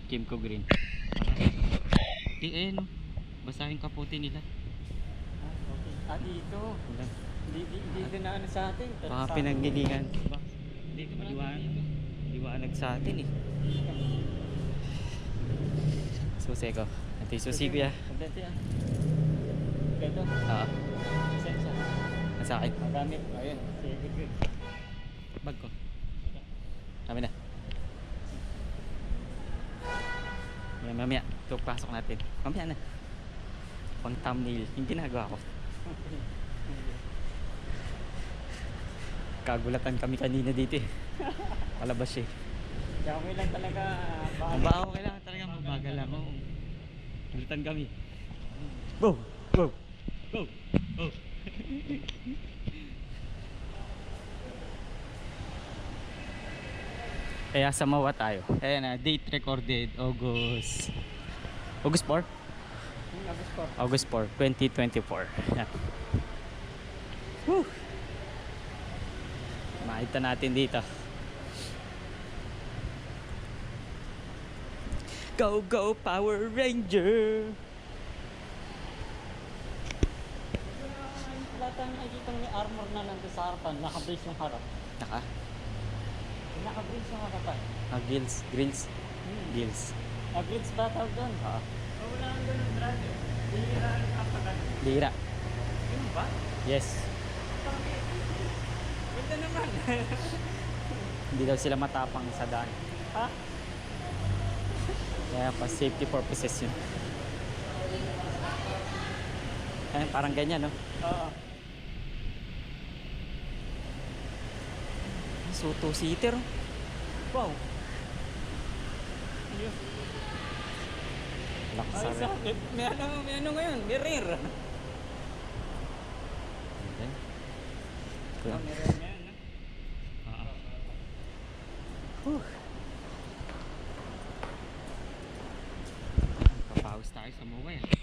Kimco Green. Di no. Basahin kapote nila. Okay. Dito. Wala. Dito na ano sa atin. Baka pinanggilingan. Dito maliwanag sa atin eh. Susi ko. Ito yung susi ko ya. Pagdati Ito. Sensya. Nasa akin. Magamit. Ayun. Sige, good. Bag ko. Kami na. Mamaya. Ito, pasok natin. Mamaya na. Pang thumbnail. Yung ginagawa ko. Kagulatan kami kanina dito eh. Palabas eh. Kaya okay lang talaga. Okay lang talaga. Mabagal lang. Gulatan kami. Go! Go! Go! Go! Kaya sa Mawa tayo. Ayan na, date recorded August 4? August 4, 2024. Yan. Woo! Makita natin dito. Go, go, Power Ranger! Lahat ang nakikita may armor na nandun sa harapan. Naka-brace yung harap. Naka-brace yung harapan. Grills. Grills. Grills ba tawag doon? Oo. Wala ang ganun, brother. Bihira ang kapagan. Bihira. Yun ba? Yes. Ganda naman. Hindi daw sila matapang sa daan. Ha? Kaya pa safety purposes yun. Ayan, parang ganyan, no? Oo. So, two-seater. Wow. Ayun. Lakas Ay, sa sakit. May ano ngayon? May rear. Ayan. May rear ngayon, no? Papawis tayo sa Mawa yan.